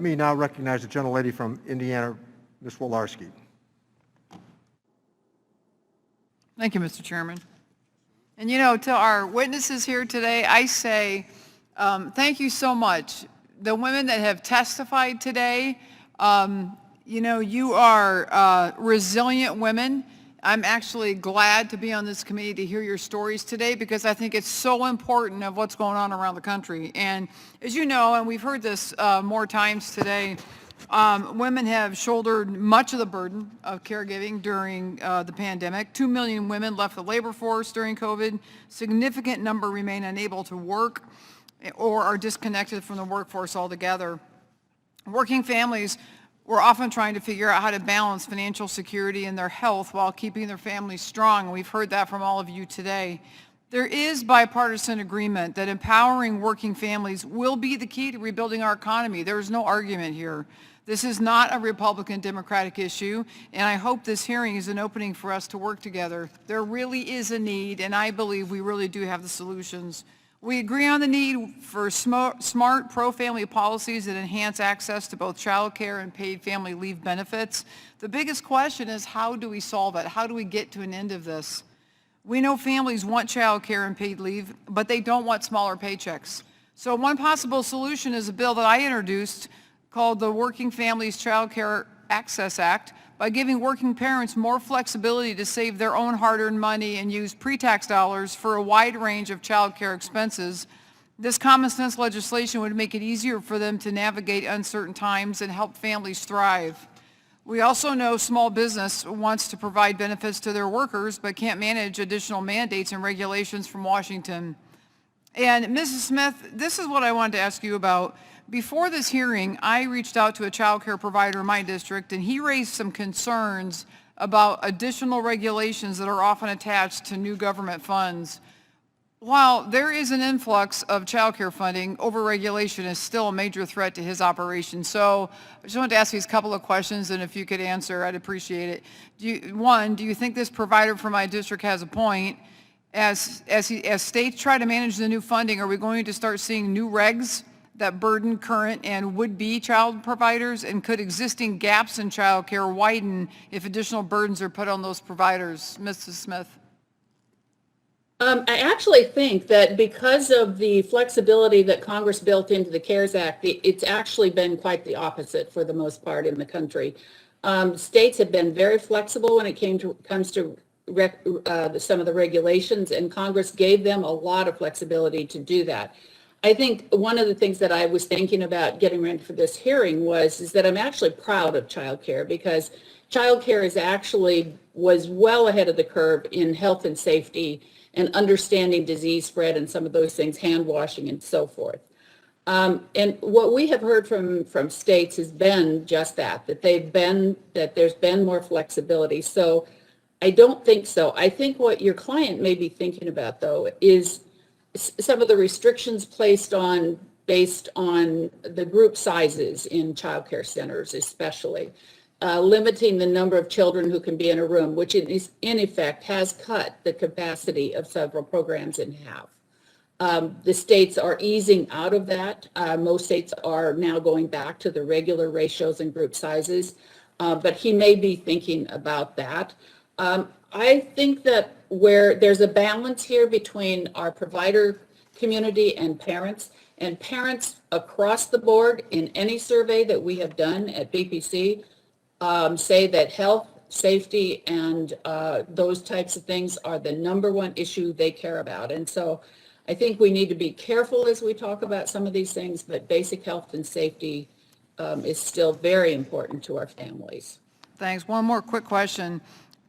Let me now recognize the gentlelady from Indiana, Ms. Walorski. Thank you, Mr. Chairman. And to our witnesses here today, I say thank you so much. The women that have testified today, you are resilient women. I'm actually glad to be on this committee to hear your stories today because I think it's so important of what's going on around the country. And as you know, and we've heard this more times today, women have shouldered much of the burden of caregiving during the pandemic. 2 million women left the labor force during COVID. Significant number remain unable to work or are disconnected from the workforce altogether. Working families were often trying to figure out how to balance financial security and their health while keeping their families strong. We've heard that from all of you today. There is bipartisan agreement that empowering working families will be the key to rebuilding our economy. There is no argument here. This is not a Republican-Democratic issue, and I hope this hearing is an opening for us to work together. There really is a need, and I believe we really do have the solutions. We agree on the need for smart pro-family policies that enhance access to both child care and paid family leave benefits. The biggest question is, how do we solve it? How do we get to an end of this? We know families want child care and paid leave, but they don't want smaller paychecks. So one possible solution is a bill that I introduced called the Working Families Child Care Access Act. By giving working parents more flexibility to save their own hard-earned money and use pre-tax dollars for a wide range of child care expenses, this common sense legislation would make it easier for them to navigate uncertain times and help families thrive. We also know small business wants to provide benefits to their workers but can't manage additional mandates and regulations from Washington. And Mrs. Smith, this is what I wanted to ask you about. Before this hearing, I reached out to a child care provider in my district, and he raised some concerns about additional regulations that are often attached to new government funds. While there is an influx of child care funding, overregulation is still a major threat to his operation. So I just wanted to ask you a couple of questions, and if you could answer, I'd appreciate it. Do you think this provider from my district has a point? As states try to manage the new funding, are we going to start seeing new regs that burden current and would-be child providers? And could existing gaps in child care widen if additional burdens are put on those providers? Mrs. Smith. I actually think that because of the flexibility that Congress built into the CARES Act, it's actually been quite the opposite for the most part in the country. States have been very flexible when it comes to some of the regulations, and Congress gave them a lot of flexibility to do that. I think one of the things that I was thinking about getting ready for this hearing is that I'm actually proud of childcare, because childcare was well ahead of the curve in health and safety and understanding disease spread and some of those things, hand washing and so forth. And what we have heard from states has been just that there's been more flexibility. So I don't think so. I think what your client may be thinking about, though, is some of the restrictions based on the group sizes in child care centers, especially limiting the number of children who can be in a room, which in effect has cut the capacity of several programs in half. The states are easing out of that. Most states are now going back to the regular ratios and group sizes, but he may be thinking about that. I think that where there's a balance here between our provider community and parents across the board in any survey that we have done at BPC say that health, safety, and those types of things are the number one issue they care about. And so I think we need to be careful as we talk about some of these things, but basic health and safety is still very important to our families. Thanks. One more quick question.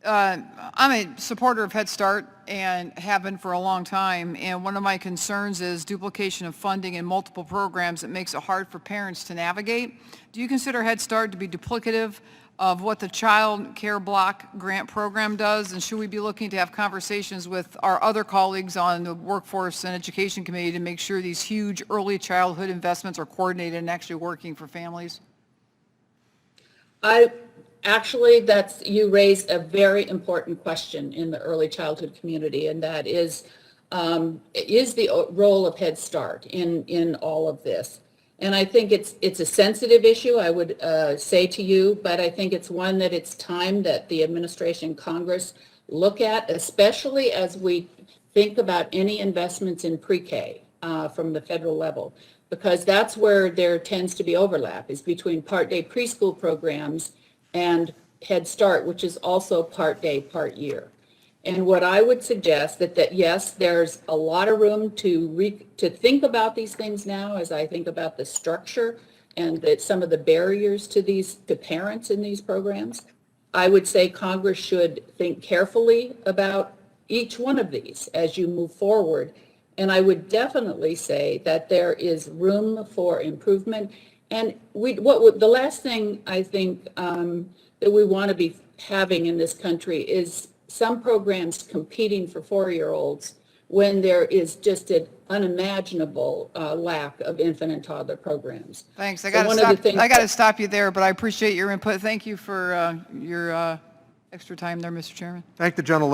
I'm a supporter of Head Start and have been for a long time, and one of my concerns is duplication of funding in multiple programs that makes it hard for parents to navigate. Do you consider Head Start to be duplicative of what the Child Care Block Grant Program does, and should we be looking to have conversations with our other colleagues on the Workforce and Education Committee to make sure these huge early childhood investments are coordinated and actually working for families? Actually, you raised a very important question in the early childhood community, and that is the role of Head Start in all of this. And I think it's a sensitive issue, I would say to you, but I think it's one that it's time that the administration, Congress look at, especially as we think about any investments in pre-K from the federal level, because that's where there tends to be overlap, is between part-day preschool programs and Head Start, which is also part-day, part-year. And what I would suggest that yes, there's a lot of room to think about these things now, as I think about the structure and that some of the barriers to parents in these programs. I would say Congress should think carefully about each one of these as you move forward. And I would definitely say that there is room for improvement. And the last thing I think that we want to be having in this country is some programs competing for 4-year-olds when there is just an unimaginable lack of infant and toddler programs. Thanks. I So got to stop you there, but I appreciate your input. Thank you for your extra time there, Mr. Chairman. Thank the gentlelady.